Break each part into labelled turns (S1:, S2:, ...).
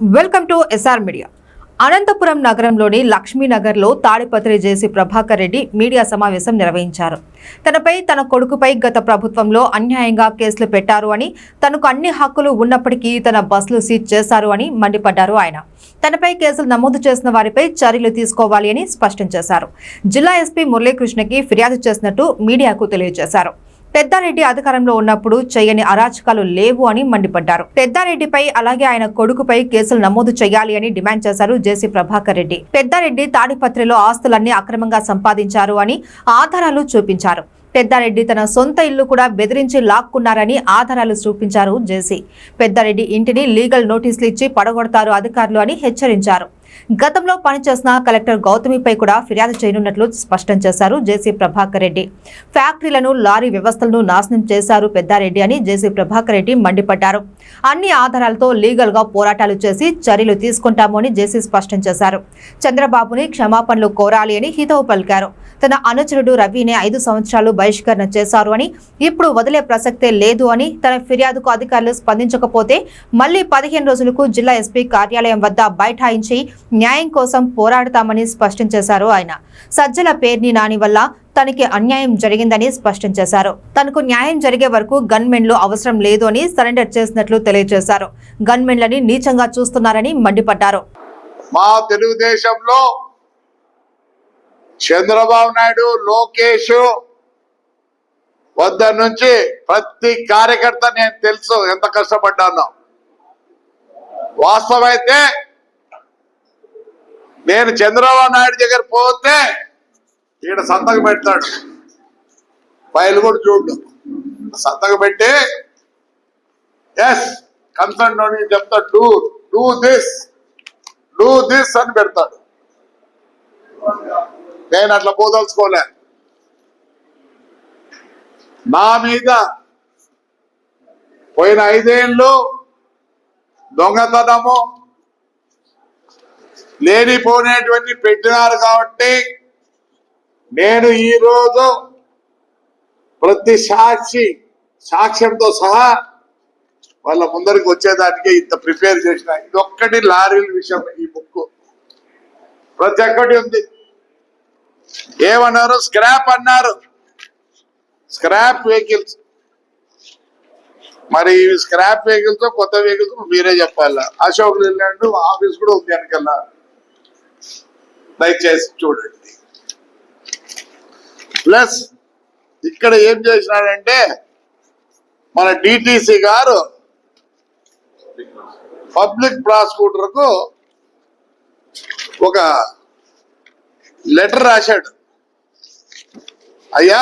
S1: Welcome to SR media. Anantapuram నగరంలోని లక్ష్మీనగర్లో Tadipatri JC Prabhakar Reddy media సమావేశం నిర్వహించారు. తనపై తన కొడుకుపై గత ప్రభుత్వంలో అన్యాయంగా కేసులు పెట్టారు అని, తనకు అన్ని హక్కులు ఉన్నప్పటికీ తన బస్సులు సీజ్ చేశారు అని మండిపడ్డారు. ఆయన తనపై కేసులు నమోదు చేసిన వారిపై చర్యలు తీసుకోవాలి అని స్పష్టం చేశారు. జిల్లా ఎస్పీ మురళీకృష్ణకి ఫిర్యాదు చేసినట్టు మీడియాకు తెలియజేశారు. పెద్దారెడ్డి అధికారంలో ఉన్నప్పుడు చేయని అరాచకాలు లేవు అని మండిపడ్డారు. పెద్దారెడ్డిపై అలాగే ఆయన కొడుకుపై కేసులు నమోదు చేయాలి అని డిమాండ్ చేశారు జేసీ ప్రభాకర్ రెడ్డి. పెద్దారెడ్డి తాడిపత్రిలో ఆస్తులన్నీ అక్రమంగా సంపాదించారు అని ఆధారాలు చూపించారు. పెద్దారెడ్డి తన సొంత ఇల్లు కూడా బెదిరించి లాక్కున్నారని ఆధారాలు చూపించారు జేసీ. పెద్దారెడ్డి ఇంటిని లీగల్ నోటీసులు ఇచ్చి పడగొడతారు అధికారులు అని హెచ్చరించారు. గతంలో పనిచేసిన కలెక్టర్ గౌతమిపై కూడా ఫిర్యాదు చేయనున్నట్లు స్పష్టం చేశారు జేసీ ప్రభాకర్ రెడ్డి. ఫ్యాక్టరీలను, లారీ వ్యవస్థలను నాశనం చేశారు పెద్దారెడ్డి అని జేసీ ప్రభాకర్ రెడ్డి మండిపడ్డారు. అన్ని ఆధారాలతో లీగల్ గా పోరాటాలు చేసి చర్యలు తీసుకుంటాము అని జేసీ స్పష్టం చేశారు. చంద్రబాబుని క్షమాపణలు కోరాలి అని హితవు పలికారు. తన అనుచరుడు రవిని 5 సంవత్సరాలు బహిష్కరణ చేశారు అని, ఇప్పుడు వదిలే ప్రసక్తే లేదు అని, తన ఫిర్యాదుకు అధికారులు స్పందించకపోతే మళ్లీ 15 రోజులకు జిల్లా ఎస్పీ కార్యాలయం వద్ద బైఠాయించి న్యాయం కోసం పోరాడతామని స్పష్టం చేశారు. ఆయన సజ్జల పేర్ని నాని వల్ల తనకి అన్యాయం జరిగిందని స్పష్టం చేశారు. తనకు న్యాయం జరిగే వరకు గన్మెన్లు అవసరం లేదు అని సరెండర్ చేసినట్లు తెలియజేశారు. గన్మెన్లని నీచంగా చూస్తున్నారని మండిపడ్డారు.
S2: మా తెలుగుదేశంలో చంద్రబాబు నాయుడు, లోకేష్ వద్ద నుంచి ప్రతి కార్యకర్త నేను తెలుసు ఎంత కష్టపడ్డాను. వాస్తవమైతే నేను చంద్రబాబు నాయుడు దగ్గర పోతే ఈయన సంతకం పెడతాడు, ఫైల్ కూడా చూడు, సంతకం పెట్టి ఎస్ కన్సర్న్ అని చెప్తాడు, డూ దిస్ అని పెడతాడు. నేను అట్లా పోదలుచుకోలే. నా మీద పోయిన 5 ఏళ్ళు దొంగతనము లేనిపోయినటువంటి పెట్టినారు కాబట్టి నేను ఈరోజు ప్రతి సాక్ష్యంతో సహా వాళ్ళ ముందరికి వచ్చేదానికి ఇంత ప్రిపేర్ చేసిన. ఇదొక్కటి లారీల విషయం. ఈ బుక్ ప్రతి ఒక్కటి ఉంది. ఏమన్నారు? స్క్రాప్ అన్నారు. Scrap vehicles. మరి స్క్రాప్ వెహికల్స్ కొత్త వెహికల్స్ మీరే చెప్పాలా. అశోక్ లేలాండ్ ఆఫీస్ కూడా ఉంది వెనకల్లా, దయచేసి చూడండి. ప్లస్ ఇక్కడ ఏం చేసినాడంటే మన డిటిసి గారు పబ్లిక్ ప్రాసిక్యూటర్ కు ఒక లెటర్ రాశాడు. అయ్యా,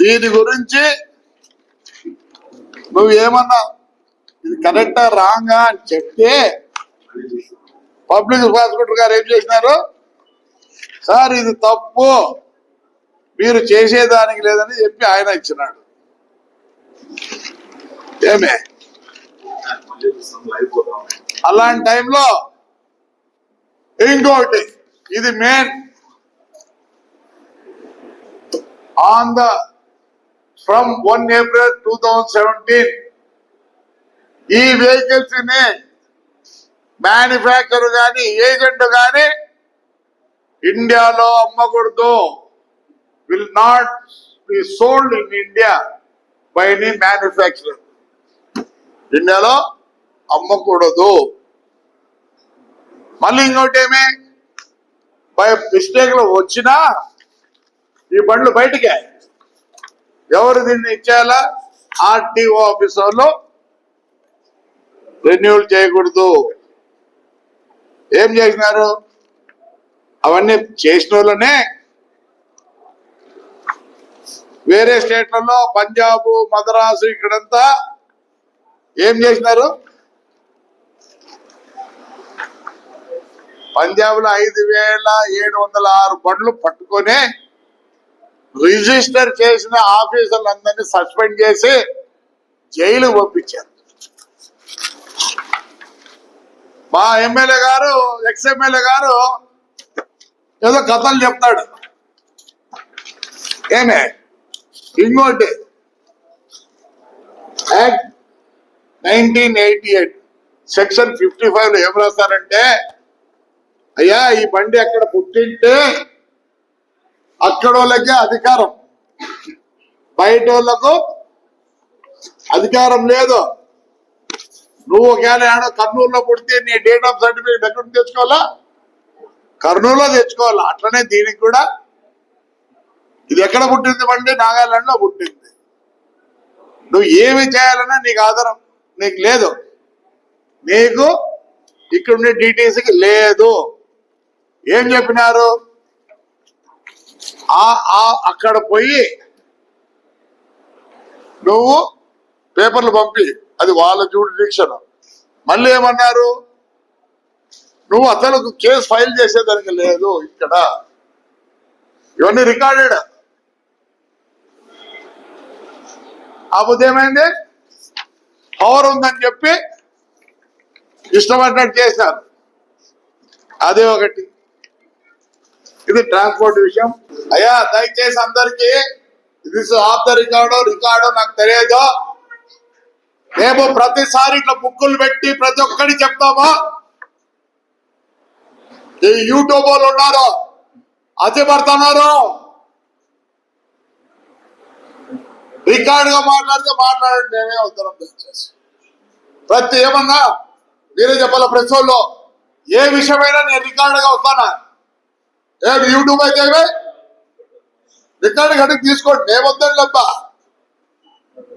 S2: దీని గురించి నువ్వు ఏమన్నా ఇది కరెక్టా రాంగా అని చెప్తే పబ్లిక్ ప్రాసిక్యూటర్ గారు ఏం చేసినారు? సార్ ఇది తప్పు, మీరు చేసేదానికి లేదని చెప్పి ఆయన ఇచ్చినాడు. ఏమే అలాంటి టైంలో ఇంకోటి, ఇది main on the from 1 April 2017 ఈ వెహికల్స్ ని మ్యానుఫ్యాక్చర్ కానీ ఏజెంట్ కానీ ఇండియాలో అమ్మకూడదు. Will not be sold in India by any manufacturer. ఇండియాలో అమ్మకూడదు. మళ్ళీ ఇంకోటి ఏమి, బై మిస్టేక్ లో వచ్చినా ఈ బండ్లు బయటికే ఎవరు దీన్ని ఇచ్చేయాలా? ఆర్టీఓ ఆఫీసర్లు రెన్యూల్ చేయకూడదు. ఏం చేసినారు? అవన్నీ చేసిన వాళ్ళనే వేరే స్టేట్లలో పంజాబ్, మద్రాసు ఇక్కడంతా ఏం చేసినారు? పంజాబ్ లో 5,706 బండ్లు పట్టుకొని రిజిస్టర్ చేసిన ఆఫీసర్లందరినీ సస్పెండ్ చేసి జైలు పంపించారు. మా ఎమ్మెల్యే గారు, ఎక్స్-ఎమ్మెల్యే గారు ఏదో కథలు చెప్తాడు. ఏమే ఇంకోటి యాక్ట్ 1988 సెక్షన్ 55 లో ఏం రాస్తారంటే, అయ్యా ఈ బండి ఎక్కడ పుట్టింటే అక్కడ వాళ్ళకే అధికారం, బయట వాళ్ళకు అధికారం లేదు. నువ్వు ఒకవేళ ఏడో కర్నూలులో పుడితే నీ డేట్ ఆఫ్ సర్టిఫికేట్ ఎక్కడ తెచ్చుకోవాలా? కర్నూలులో తెచ్చుకోవాలా. అట్లనే దీనికి కూడా ఇది ఎక్కడ పుట్టింది బండి? నాగాలాండ్ లో పుట్టింది. నువ్వు ఏమి చేయాలన్నా నీకు ఆధారం నీకు లేదు, నీకు ఇక్కడ ఉండే డీటెయిల్స్కి లేదు. ఏం చెప్పినారు? అక్కడ పోయి నువ్వు పేపర్లు పంపి, అది వాళ్ళ జ్యూరిడిక్షన్. మళ్ళీ ఏమన్నారు? నువ్వు అసలు కేసు ఫైల్ చేసేదానికి లేదు ఇక్కడ. ఇవన్నీ రికార్డెడ్. అప్పుడు ఏమైంది? పవర్ ఉందని చెప్పి ఇష్టపడినట్టు చేశారు. అదే ఒకటి. ఇది ట్రాన్స్పోర్ట్ విషయం. అయ్యా దయచేసి అందరికీ ఇది ఆఫ్ ద రికార్డు నాకు తెలియదు. మేము ప్రతిసారి ఇట్లా బుక్కులు పెట్టి ప్రతి ఒక్కటి చెప్తామా? ఈ యూట్యూబ్ వాళ్ళు ఉన్నారు, అతి పడుతున్నారు, రికార్డ్ గా మాట్లాడండి. మేమే ఉత్తరం దయచేసి ప్రతి ఏమన్నా మీరే చెప్పాల. ప్రెస్ వాళ్ళు ఏ విషయమైనా నేను రికార్డ్ గా వస్తానా? యూట్యూబ్ అయితే రికార్డు కట్టి తీసుకోండి. మేము వద్దండి,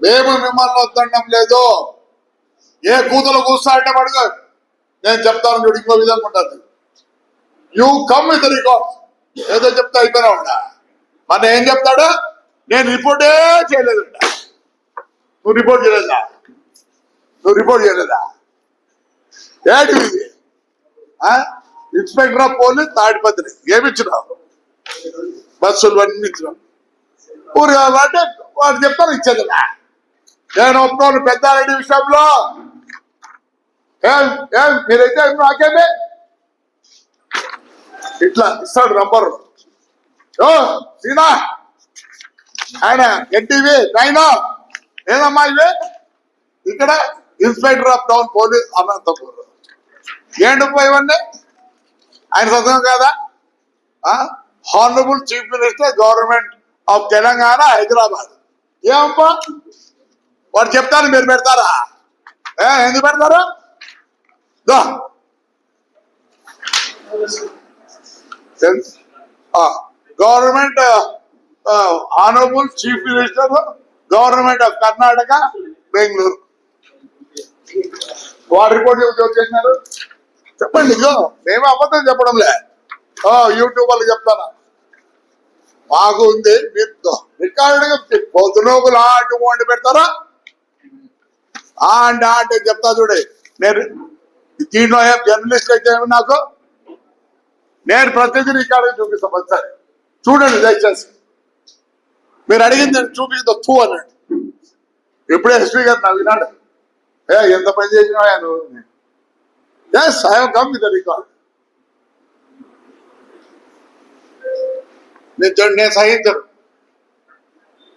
S2: మేము మిమ్మల్ని వద్దడం లేదు. ఏ కూతురు కూర్చా అంటే పడుగు, నేను చెప్తాను చూడు, ఇంకో విధంగా ఉంటుంది. You come with record. ఏదో చెప్తా అయిపోయినా ఉండా. మన ఏం చెప్తాడు? నేను రిపోర్టే చేయలేదంట. నువ్వు రిపోర్ట్ చేయలేదా? ఏంటి ఇది? ఇన్స్పెక్టర్ ఆఫ్ పోలీస్ తాడిపత్రి ఏమిచ్చినావు? బస్సులు అన్ని ఇచ్చినావు. ఊరు కావాలంటే వాడు చెప్తాను ఇచ్చేదిలా. నేను ఒప్పుకోను పెద్దారెడ్డి విషయంలో. మీరైతే నాకేమే ఇట్లా ఇస్తాడు నంబరు. సీనా ఆయన ఎన్టీవీ నైనా ఏదమ్మా ఇవే? ఇక్కడ inspector of town police Anantapuram. ఏంటి ఇవన్నీ? ఆయన సొంతం కదా? Honourable chief minister government of Telangana Hyderabad. ఏమప్పా వాడు చెప్తాను, మీరు పెడతారా? ఎందుకు పెడతారు? Government honourable chief minister government of Karnataka Bengaluru. వాడు రిపోర్ట్ చేసినారు. చెప్పండి. మేము అబద్ధం చెప్పడంలే, యూట్యూబ్ వాళ్ళకి చెప్తాను. మాకు ఉంది. మీరు రికార్డుగా పొద్దునోకులు అటువంటి పెడతారా? అంటే చెప్తా చూడే. నేను దీంట్లో జర్నలిస్ట్ అయితే నాకు నేను ప్రతిదీ రికార్డు చూపిస్తాను. ఒకసారి చూడండి దయచేసి. మీరు అడిగింది నేను చూపిస్తా తూ అన్నాడు. ఎప్పుడే ఎస్పీ గారు నా విన్నాడు, ఎంత పని చేసినా నువ్వు. Yes I have come with the record. నేను సహించను.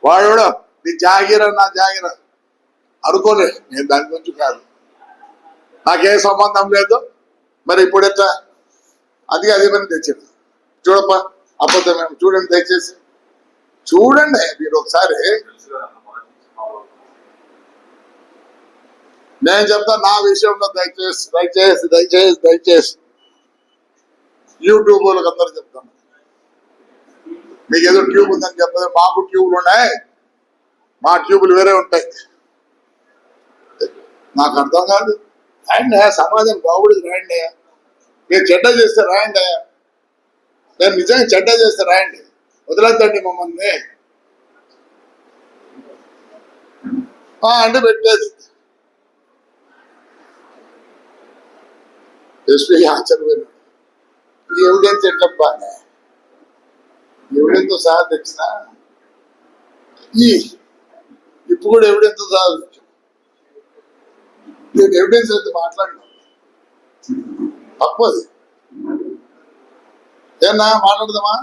S2: వాడు కూడా నీ జాగిర నా జాగిర అనుకోలే. నేను దాని గురించి కాదు, నాకేం సంబంధం లేదు. మరి ఇప్పుడు ఎట్లా? అది పని తెచ్చింది. చూడప్ప అబద్ధమేమో చూడండి దయచేసి. చూడండి మీరు ఒకసారి. నేను చెప్తా నా విషయంలో దయచేసి యూట్యూబ్ వాళ్ళకి అందరూ చెప్తాను. మీకు ఏదో ట్యూబ్ ఉందని చెప్పదు. మాకు ట్యూబ్లు ఉన్నాయి, మా ట్యూబులు వేరే ఉంటాయి. నాకు అర్థం కాదు. రాయండి, సమాజం బాగుడికి రాయండి. మీరు చెడ్డ చేస్తే రాయండి. నేను నిజంగా చెడ్డ చేస్తే రాయండి, వదిలేద్దండి మమ్మల్ని. అంటే పెట్టేది ఎస్పీ ఆశ్చర్యపోయినాడు. ఎవిడెన్స్ ఎట్లబ్బా? ఎవిడెన్స్ సహా తెచ్చిన ఇప్పుడు కూడా ఎవిడెన్స్ సహా తెచ్చు. నేను ఎవిడెన్స్ అయితే మాట్లాడినా తప్పది. ఏమన్నా మాట్లాడదామా?